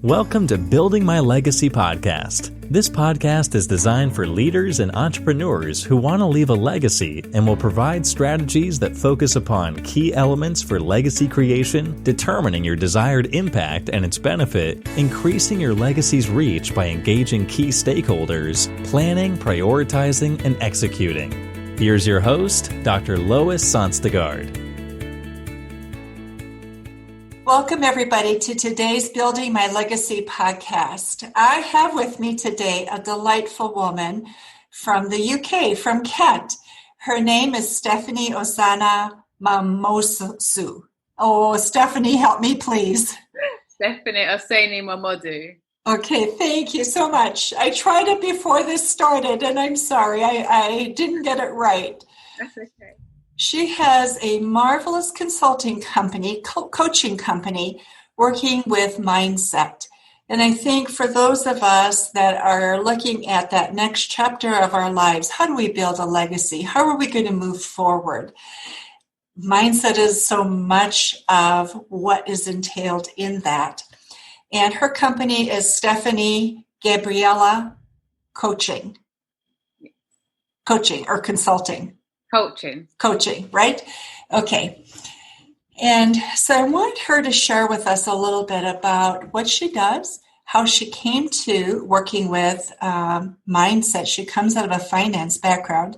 Welcome to Building My Legacy podcast. This podcast is designed for leaders and entrepreneurs who want to leave a legacy and will provide strategies that focus upon key elements for legacy creation, determining your desired impact and its benefit, increasing your legacy's reach by engaging key stakeholders, planning, prioritizing, and executing. Here's your host, Dr. Lois Sonstegard. Welcome, everybody, to today's Building My Legacy podcast. I have with me today a delightful woman from the UK, from Kent. Her name is Stefanie Oseni-Momodu. Oh, Stefanie, help me, please. Stefanie Oseni-Momodu. Okay, thank you so much. I tried it before this started, and I'm sorry, I didn't get it right. That's okay. She has a marvelous consulting company, coaching company, working with mindset. And I think for those of us that are looking at that next chapter of our lives, how do we build a legacy? How are we going to move forward? Mindset is so much of what is entailed in that. And her company is Stefanie Gabriella Coaching or Consulting. Coaching, right? Okay. And so I want her to share with us a little bit about what she does, how she came to working with mindset. She comes out of a finance background,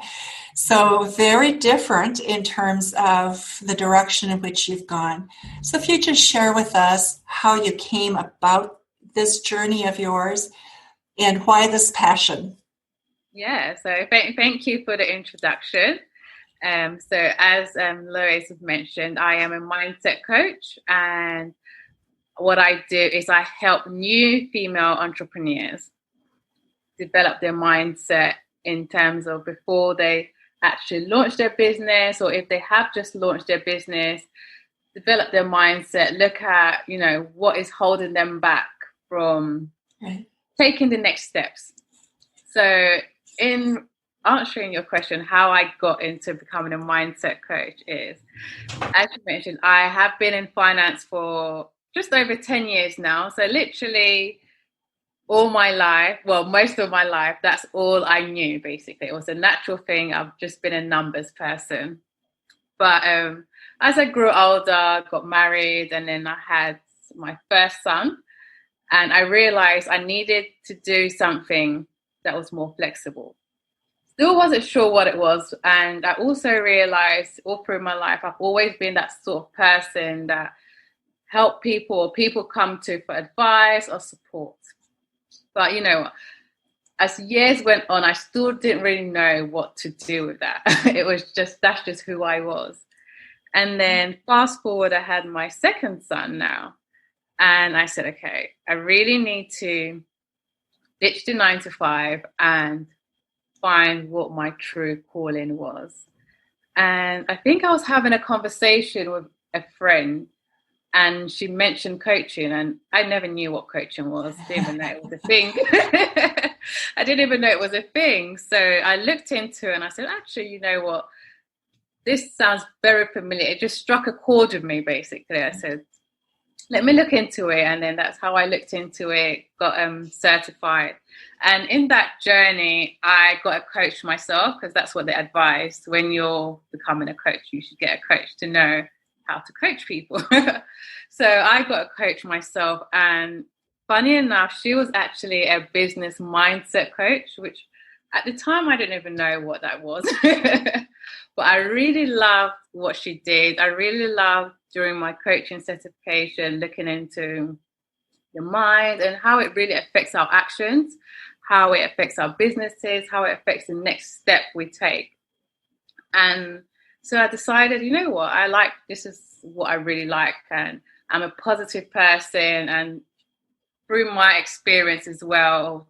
so very different in terms of the direction in which you've gone. So if you just share with us how you came about this journey of yours and why this passion. Yeah, so thank you for the introduction. So as Lois has mentioned, I am a mindset coach, and what I do is I help new female entrepreneurs develop their mindset in terms of before they actually launch their business, or if they have just launched their business, develop their mindset, look at, what is holding them back from taking the next steps. So in answering your question, how I got into becoming a mindset coach is, as you mentioned, I have been in finance for just over 10 years now. So literally all my life, well, most of my life, that's all I knew, basically. It was a natural thing. I've just been a numbers person. But as I grew older, got married, and then I had my first son, and I realized I needed to do something that was more flexible. Still wasn't sure what it was. And I also realized all through my life, I've always been that sort of person that help people, or people come to for advice or support. But, as years went on, I still didn't really know what to do with that. That's just who I was. And then fast forward, I had my second son now. And I said, okay, I really need to ditch the 9 to 5 and find what my true calling was. And I think I was having a conversation with a friend, and she mentioned coaching, and I never knew what coaching was. Didn't even know it was a thing. I didn't even know it was a thing. So I looked into it, and I said, actually, you know what? This sounds very familiar. It just struck a chord with me, basically. I said, let me look into it. And then that's how I looked into it, got certified. And in that journey, I got a coach myself, because that's what they advise. When you're becoming a coach, you should get a coach to know how to coach people. So I got a coach myself. And funny enough, she was actually a business mindset coach, which at the time I didn't even know what that was. But I really loved what she did. I really loved during my coaching certification, looking into the mind and how it really affects our actions, how it affects our businesses, how it affects the next step we take. And so I decided, this is what I really like. And I'm a positive person. And through my experience as well,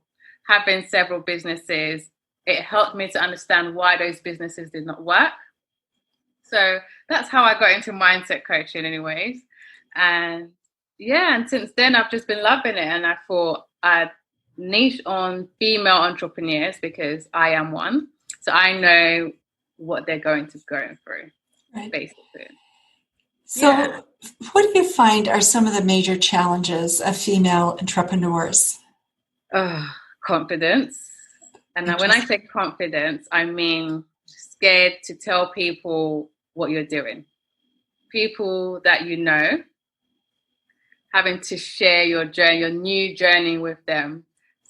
having several businesses, it helped me to understand why those businesses did not work. So that's how I got into mindset coaching anyways. And since then I've just been loving it. And I thought I'd niche on female entrepreneurs because I am one. So I know what they're going through, basically. So what do you find are some of the major challenges of female entrepreneurs? Confidence. And now when I say confidence, I mean scared to tell people what you're doing. People that you know, having to share your journey, your new journey with them.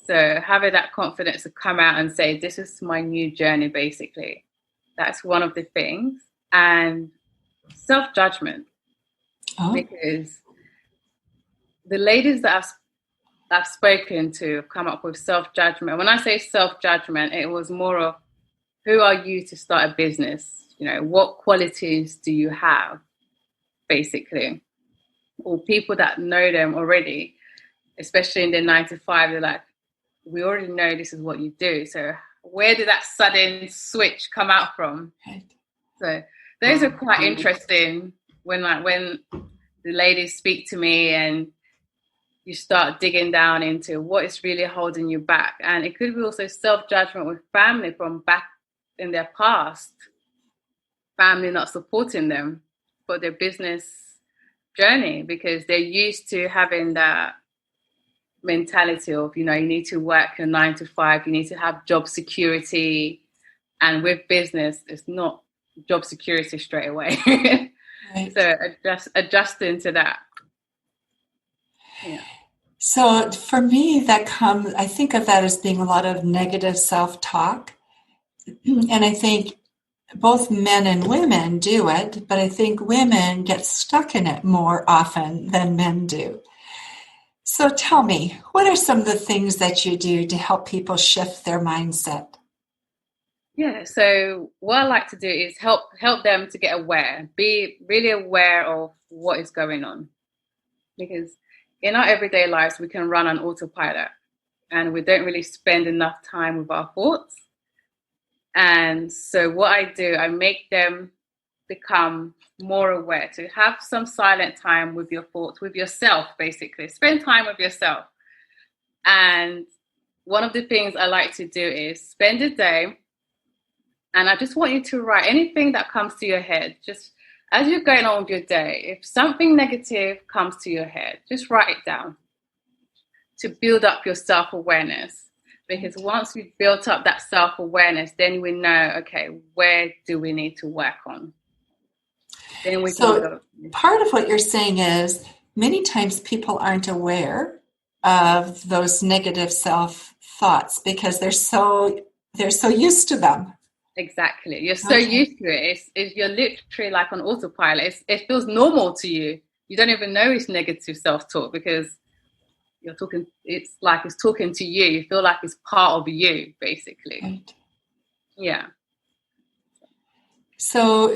So having that confidence to come out and say, this is my new journey, basically. That's one of the things. And self-judgment. Because the ladies that I've spoken to have come up with self-judgment. When I say self-judgment, it was more of, who are you to start a business? You know, what qualities do you have, basically? Or people that know them already, especially in their 9 to 5, they're like, we already know this is what you do. So where did that sudden switch come out from? So those are quite interesting when the ladies speak to me and you start digging down into what is really holding you back. And it could be also self-judgment with family from back in their past, family not supporting them for their business journey because they're used to having that mentality of, you know, you need to work your 9 to 5, you need to have job security. And with business, it's not job security straight away. Right. So adjusting to that. Yeah. So for me, I think of that as being a lot of negative self-talk. And I think both men and women do it, but I think women get stuck in it more often than men do. So tell me, what are some of the things that you do to help people shift their mindset? Yeah, so what I like to do is help them to get aware, be really aware of what is going on. Because in our everyday lives, we can run on autopilot and we don't really spend enough time with our thoughts. And so what I do, I make them become more aware, to have some silent time with your thoughts, with yourself, basically. Spend time with yourself. And one of the things I like to do is spend a day, and I just want you to write anything that comes to your head. Just as you're going on with your day, if something negative comes to your head, just write it down to build up your self-awareness. Because once we've built up that self-awareness, then we know, okay, where do we need to work on? Then we can go. Part of what you're saying is many times people aren't aware of those negative self-thoughts because they're so used to them. Exactly. You're so used to it. You're literally like on autopilot. It feels normal to you. You don't even know it's negative self-talk because you're talking, it's like it's talking to you. You feel like it's part of you, basically. Right. Yeah. So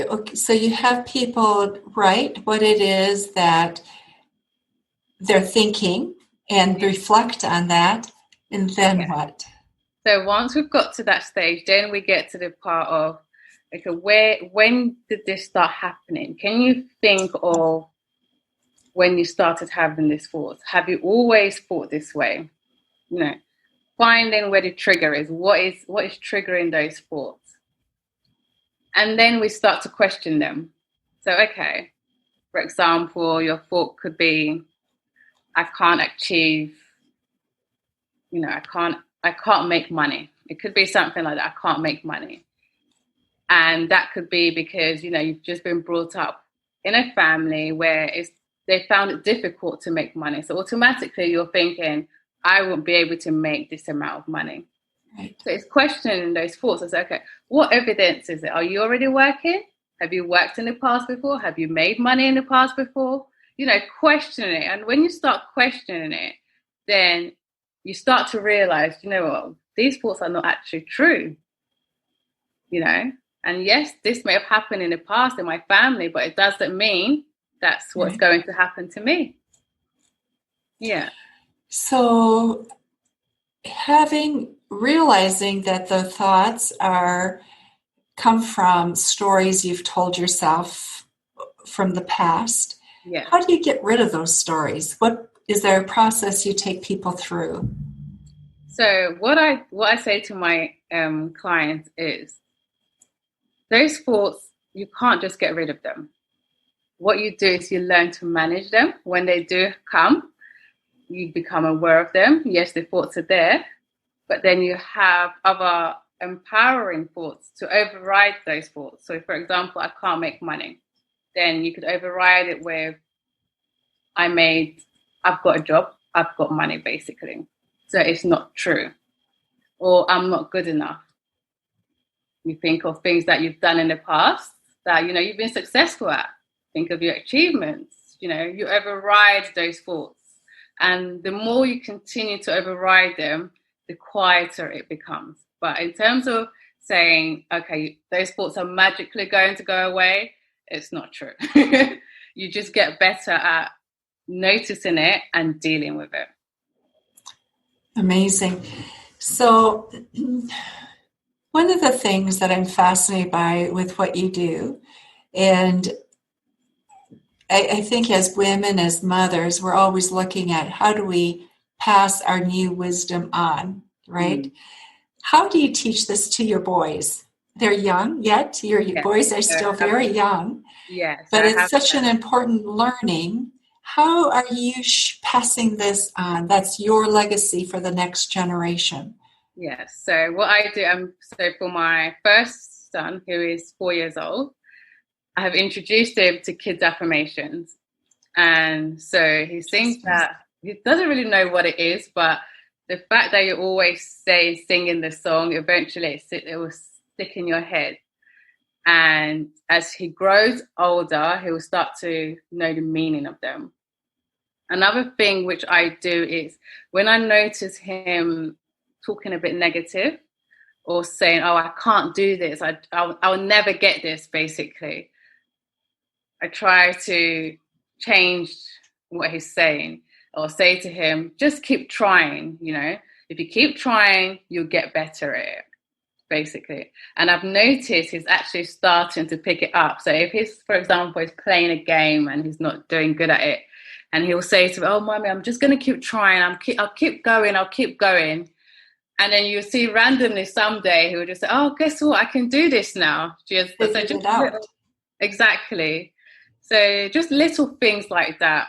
you have people write what it is that they're thinking and reflect on that, and then what? So once we've got to that stage, then we get to the part of, okay, when did this start happening? Can you think of when you started having these thoughts? Have you always thought this way? You know, finding where the trigger is. What is triggering those thoughts? And then we start to question them. So, okay, for example, your thought could be, I can't achieve, you know, I can't make money. It could be something like that. I can't make money. And that could be because, you know, you've just been brought up in a family where they found it difficult to make money. So automatically you're thinking, I won't be able to make this amount of money. Right. So it's questioning those thoughts. It's okay, what evidence is it? Are you already working? Have you worked in the past before? Have you made money in the past before? You know, questioning it. And when you start questioning it, then you start to realize, you know what, these thoughts are not actually true. You know, and yes, this may have happened in the past in my family, but it doesn't mean that's what's going to happen to me. Yeah. So realizing that the thoughts come from stories you've told yourself from the past. Yeah. How do you get rid of those stories? What is there a process you take people through? So what I say to my clients is, those thoughts, you can't just get rid of them. what you do is you learn to manage them. When they do come, you become aware of them. Yes, the thoughts are there, but then you have other empowering thoughts to override those thoughts. So, for example, I can't make money. Then you could override it with, I've got a job, I've got money, basically. So it's not true. Or I'm not good enough. You think of things that you've done in the past that, you've been successful at. Think of your achievements. You override those thoughts. And the more you continue to override them, the quieter it becomes. But in terms of saying, okay, those thoughts are magically going to go away, it's not true. You just get better at noticing it and dealing with it. Amazing. So one of the things that I'm fascinated by with what you do, and I think as women, as mothers, we're always looking at how do we pass our new wisdom on, right? Mm-hmm. How do you teach this to your boys? They're young yet. Your boys are still very young. Yes. But it's such an important learning. How are you passing this on? That's your legacy for the next generation. Yes. So what I do, so for my first son, who is 4 years old, I have introduced him to kids' affirmations. And so he thinks that he doesn't really know what it is, but the fact that you always singing the song, eventually it will stick in your head. And as he grows older, he will start to know the meaning of them. Another thing which I do is when I notice him talking a bit negative or saying, oh, I can't do this, I'll never get this, basically, I try to change what he's saying or say to him, just keep trying, If you keep trying, you'll get better at it, basically. And I've noticed he's actually starting to pick it up. So if he's, for example, he's playing a game and he's not doing good at it, and he'll say to me, oh, Mommy, I'm just going to keep trying. I'll keep going. And then you'll see randomly someday he will just say, oh, guess what? I can do this now. Exactly. So just little things like that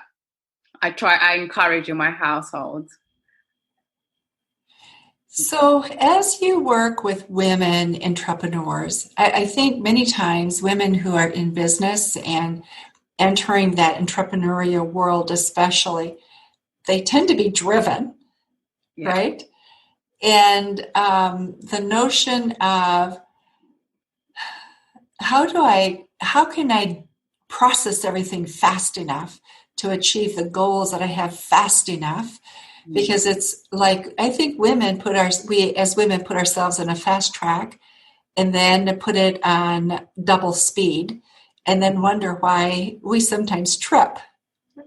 I encourage in my household. So as you work with women entrepreneurs, I think many times women who are in business and entering that entrepreneurial world especially, they tend to be driven, right? And the notion of how can I process everything fast enough to achieve the goals that I have fast enough? Because it's like, I think we as women put ourselves in a fast track and then put it on double speed and then wonder why we sometimes trip.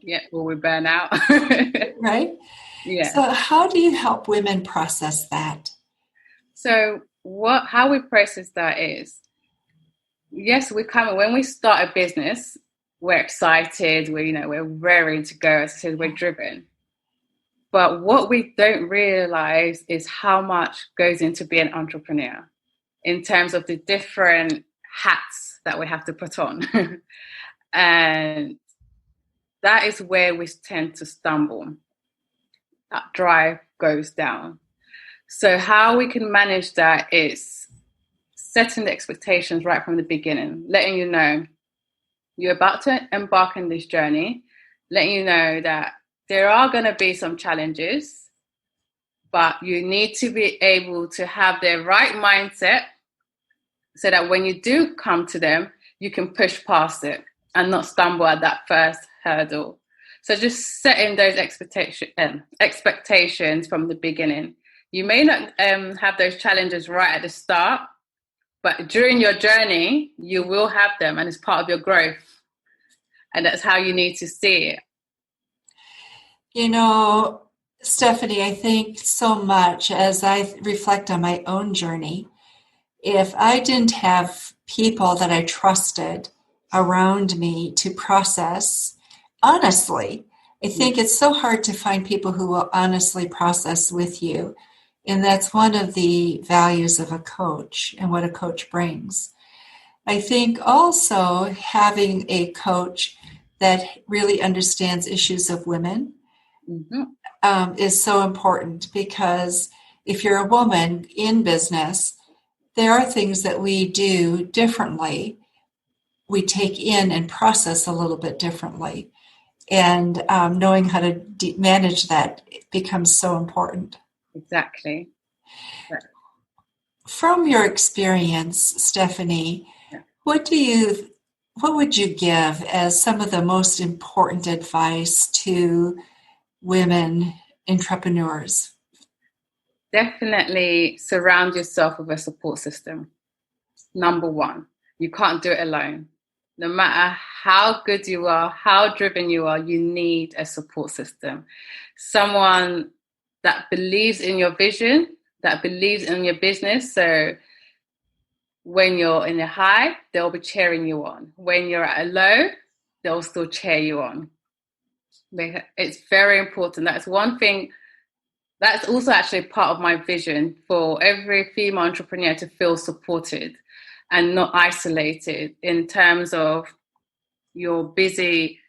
Yeah, well, we burn out. Right? Yeah. So how do you help women process that? So how we process that is, yes, when we start a business, we're excited, we're raring to go, as I said, we're driven. But what we don't realize is how much goes into being an entrepreneur in terms of the different hats that we have to put on. And that is where we tend to stumble. That drive goes down. So how we can manage that is setting the expectations right from the beginning, letting you know you're about to embark on this journey, letting you know that there are going to be some challenges, but you need to be able to have the right mindset so that when you do come to them, you can push past it and not stumble at that first hurdle. So just setting those expectations from the beginning. You may not have those challenges right at the start, but during your journey, you will have them, and it's part of your growth. And that's how you need to see it. Stefanie, I think so much as I reflect on my own journey, if I didn't have people that I trusted around me to process honestly, I think it's so hard to find people who will honestly process with you. And that's one of the values of a coach and what a coach brings. I think also having a coach that really understands issues of women is so important, because if you're a woman in business, there are things that we do differently. We take in and process a little bit differently. And knowing how to manage that becomes so important. Exactly. From your experience, Stefanie, what would you give as some of the most important advice to women entrepreneurs? Definitely surround yourself with a support system. Number one, you can't do it alone. No matter how good you are, how driven you are, you need a support system. Someone that believes in your vision, that believes in your business. So when you're in a high, they'll be cheering you on. When you're at a low, they'll still cheer you on. It's very important. That's one thing. That's also actually part of my vision, for every female entrepreneur to feel supported and not isolated, in terms of you're busy.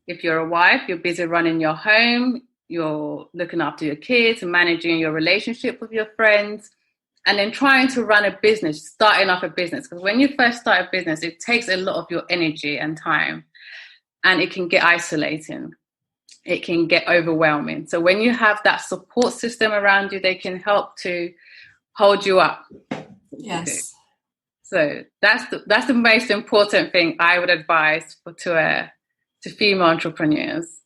If you're a wife, you're busy running your home, you're looking after your kids, managing your relationship with your friends, and then trying to run a business, starting off a business. Because when you first start a business, it takes a lot of your energy and time, and it can get isolating. It can get overwhelming. So when you have that support system around you, they can help to hold you up. Yes. So that's the most important thing I would advise to female entrepreneurs.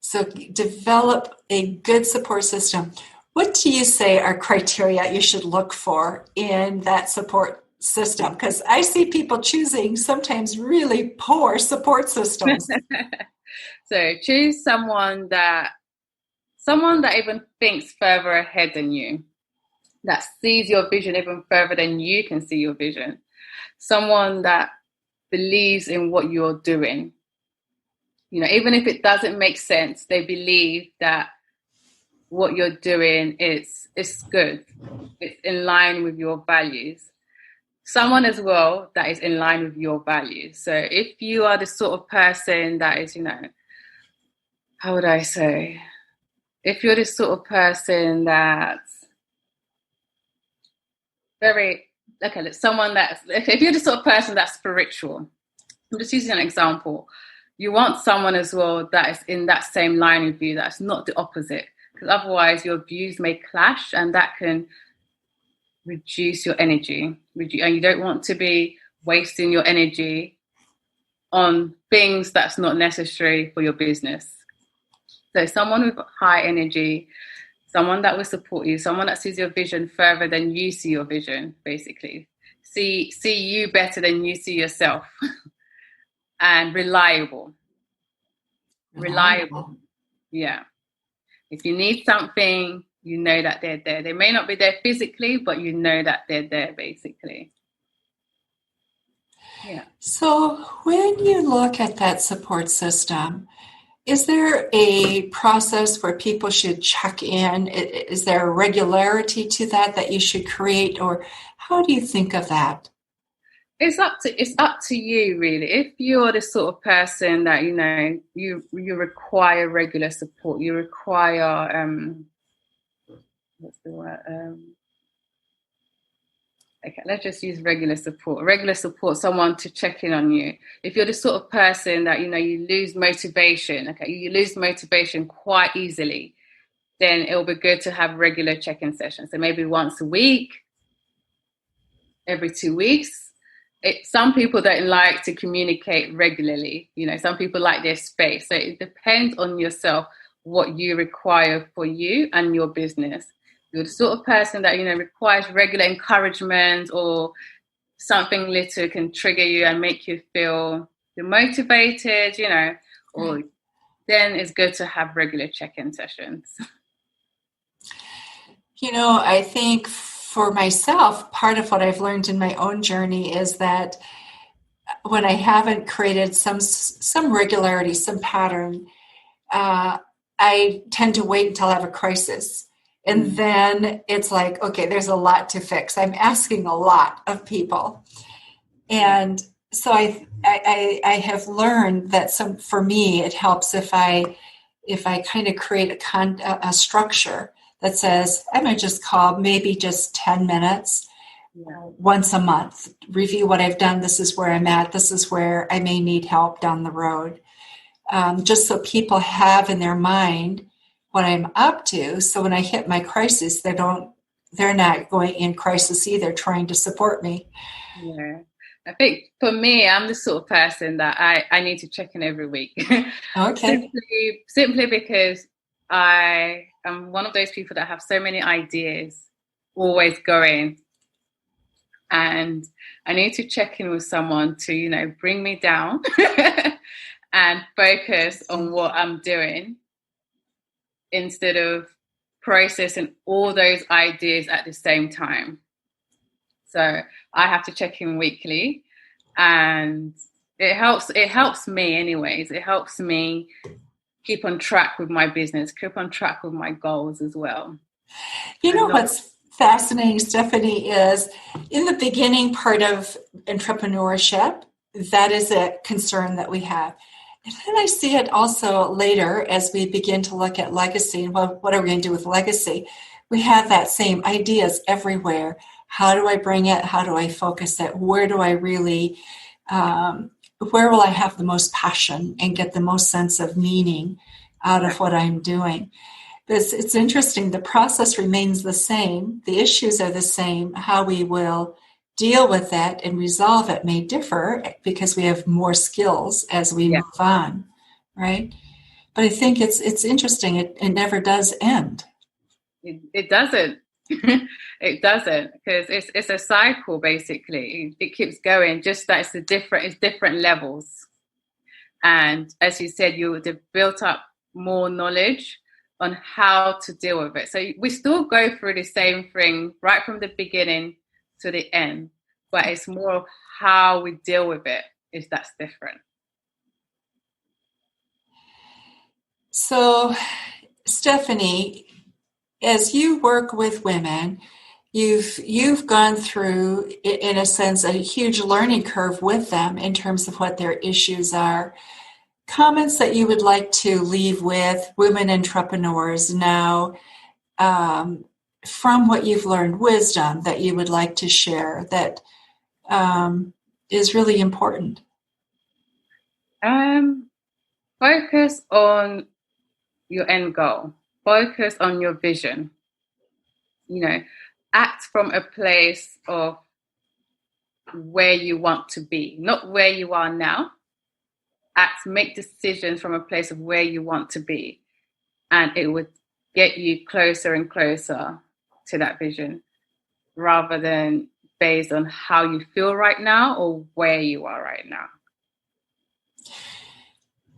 So develop a good support system. What do you say are criteria you should look for in that support system? Because I see people choosing sometimes really poor support systems. So choose someone that even thinks further ahead than you, that sees your vision even further than you can see your vision. Someone that believes in what you're doing. Even if it doesn't make sense, they believe that what you're doing is good. It's in line with your values. Someone as well that is in line with your values. So if you are the sort of person that is, how would I say? If you're the sort of person that's if you're the sort of person that's spiritual, I'm just using an example. You want someone as well that is in that same line with you, that's not the opposite, because otherwise your views may clash, and that can reduce your energy. And you don't want to be wasting your energy on things that's not necessary for your business. So someone with high energy, someone that will support you, someone that sees your vision further than you see your vision, basically. See you better than you see yourself. And reliable. Yeah. If you need something, you know that they're there. They may not be there physically, but you know that they're there, basically. Yeah. So when you look at that support system, is there a process where people should check in? Is there a regularity to that you should create, or how do you think of that? It's up to you, really. If you're the sort of person that you require regular support, you require what's the word? Okay, let's just use regular support. Regular support, someone to check in on you. If you're the sort of person that, you lose motivation, you lose motivation quite easily, then it'll be good to have regular check-in sessions. So maybe once a week, every 2 weeks. Some people don't like to communicate regularly. Some people like their space. So it depends on yourself, what you require for you and your business. You're the sort of person that, requires regular encouragement, or something little can trigger you and make you feel motivated, or then it's good to have regular check-in sessions. I think for myself, part of what I've learned in my own journey is that when I haven't created some regularity, some pattern, I tend to wait until I have a crisis. And then it's like, okay, there's a lot to fix. I'm asking a lot of people. And so I have learned that for me, it helps if I kind of create a structure that says, I'm going to just call maybe just 10 minutes once a month, review what I've done. This is where I'm at. This is where I may need help down the road. Just so people have in their mind what I'm up to. So when I hit my crisis, they're not going in crisis either, trying to support me. Yeah. I think for me, I'm the sort of person that I need to check in every week. Okay. Simply because I am one of those people that have so many ideas always going. And I need to check in with someone to, bring me down and focus on what I'm doing instead of processing all those ideas at the same time. So I have to check in weekly, and it helps me anyways. It helps me keep on track with my business, keep on track with my goals as well. What's fascinating, Stephanie, is in the beginning part of entrepreneurship, that is a concern that we have. And then I see it also later as we begin to look at legacy and what are we going to do with legacy. We have that same ideas everywhere. How do I bring it? How do I focus it? Where do I really, where will I have the most passion and get the most sense of meaning out of what I'm doing? But it's interesting. The process remains the same. The issues are the same. How we will deal with it and resolve it may differ because we have more skills as we move on, right? But I think it's interesting. It never does end. It doesn't. It doesn't, because it's a cycle basically. It keeps going, just that it's different levels. And as you said, you would have built up more knowledge on how to deal with it. So we still go through the same thing right from the beginning to the end, but it's more of how we deal with it that's different. So, Stefanie, as you work with women, you've gone through, in a sense, a huge learning curve with them in terms of what their issues are. Comments that you would like to leave with women entrepreneurs now, from what you've learned, wisdom that you would like to share that is really important. Focus on your end goal. Focus on your vision. Act from a place of where you want to be, not where you are now. Make decisions from a place of where you want to be, and it would get you closer and closer to that vision, rather than based on how you feel right now or where you are right now.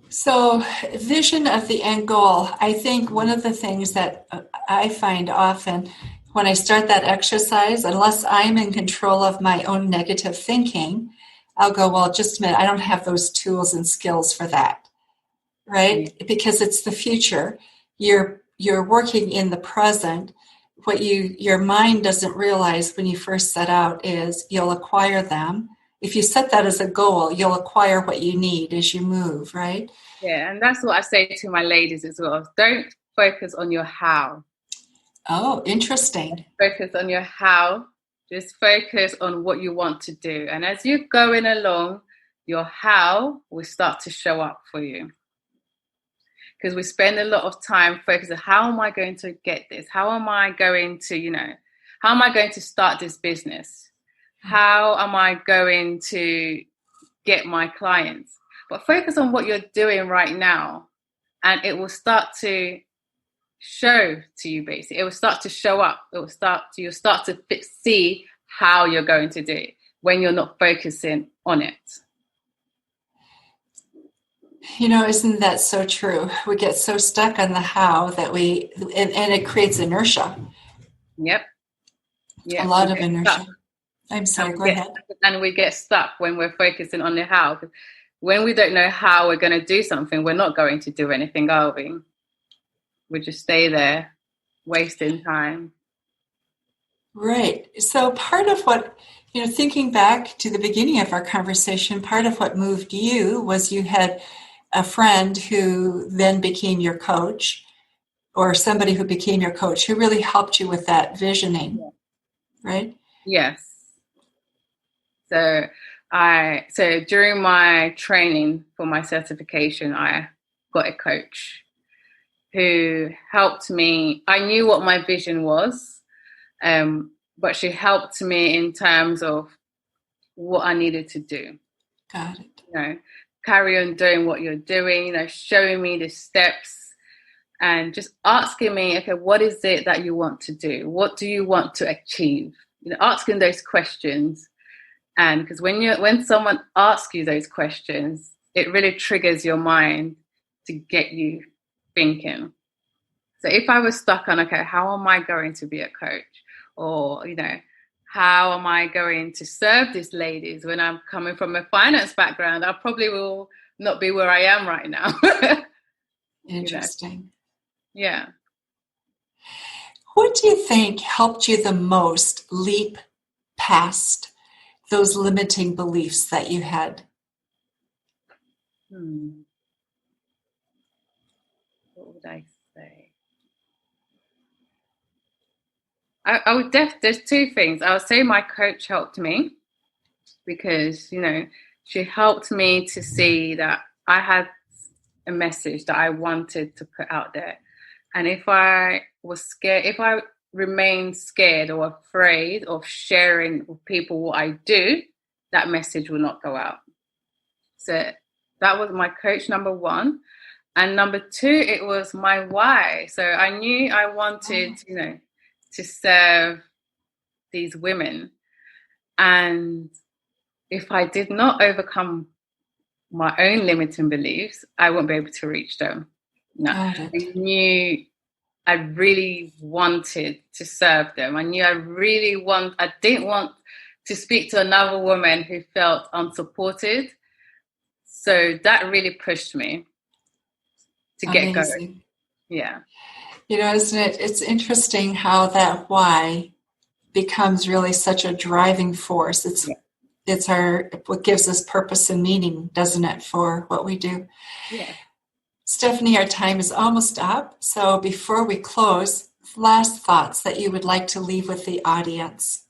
So, vision of the end goal. I think one of the things that I find often when I start that exercise, unless I'm in control of my own negative thinking, I'll go, well, just a minute, I don't have those tools and skills for that, right? Mm-hmm. Because it's the future. You're working in the present. What your mind doesn't realize when you first set out is you'll acquire them. If you set that as a goal, you'll acquire what you need as you move, right? Yeah, and that's what I say to my ladies as well. Don't focus on your how. Oh, interesting. Focus on your how. Just focus on what you want to do. And as you're going along, your how will start to show up for you. Because we spend a lot of time focusing on how am I going to get this? How am I going to, how am I going to start this business? How am I going to get my clients? But focus on what you're doing right now, and it will start to show to you, basically. It will start to show up. You'll start to see how you're going to do it when you're not focusing on it. Isn't that so true? We get so stuck on the how that and it creates inertia. Yep. A lot of inertia. Stuck. I'm sorry, go ahead. And we get stuck when we're focusing on the how. When we don't know how we're going to do something, we're not going to do anything, are we? We just stay there, wasting time. Right. So part of what, Thinking back to the beginning of our conversation, part of what moved you was you had a friend who then became your coach, or somebody who became your coach who really helped you with that visioning, right? Yes. So during my training for my certification, I got a coach who helped me. I knew what my vision was, but she helped me in terms of what I needed to do. Got it. Carry on doing what you're doing, showing me the steps and just asking me, okay, what is it that you want to do? What do you want to achieve? Asking those questions. And because when someone asks you those questions, it really triggers your mind to get you thinking. So if I was stuck on, okay, how am I going to be a coach? Or, how am I going to serve these ladies when I'm coming from a finance background? I probably will not be where I am right now. Interesting. Yeah. What do you think helped you the most leap past those limiting beliefs that you had? What would I say? I would there's two things. I would say my coach helped me because, she helped me to see that I had a message that I wanted to put out there. And if I was scared, if I remained scared or afraid of sharing with people what I do, that message will not go out. So that was my coach, number one. And number two, it was my why. So I knew I wanted, to serve these women. And if I did not overcome my own limiting beliefs, I won't be able to reach them. No, I knew I really wanted to serve them. I knew I didn't want to speak to another woman who felt unsupported. So that really pushed me to get going. Yeah. Isn't it? It's interesting how that why becomes really such a driving force. It's what gives us purpose and meaning, doesn't it, for what we do? Yeah. Stefanie, our time is almost up. So before we close, last thoughts that you would like to leave with the audience.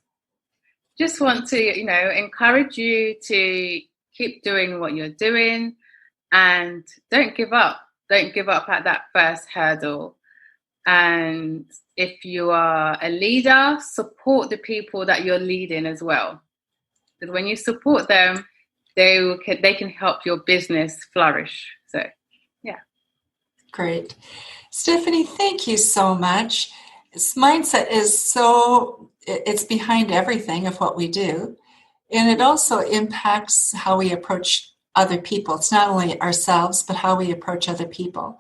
Just want to, encourage you to keep doing what you're doing and don't give up. Don't give up at that first hurdle. And if you are a leader, support the people that you're leading as well. Because when you support them, they can help your business flourish. So, yeah. Great. Stefanie, thank you so much. This mindset is it's behind everything of what we do. And it also impacts how we approach other people. It's not only ourselves, but how we approach other people.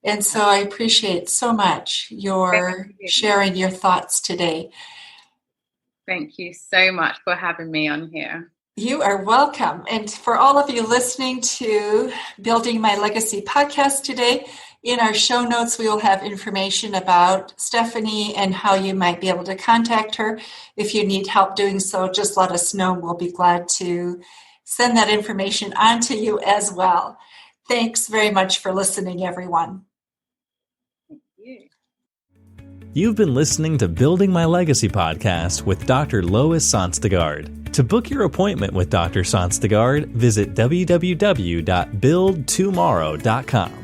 And so I appreciate so much your sharing your thoughts today. Thank you so much for having me on here. You are welcome. And for all of you listening to Building My Legacy podcast today, in our show notes, we will have information about Stefanie and how you might be able to contact her. If you need help doing so, just let us know. We'll be glad to send that information on to you as well. Thanks very much for listening, everyone. You've been listening to Building My Legacy podcast with Dr. Lois Sonstegard. To book your appointment with Dr. Sonstegard, visit www.buildtomorrow.com.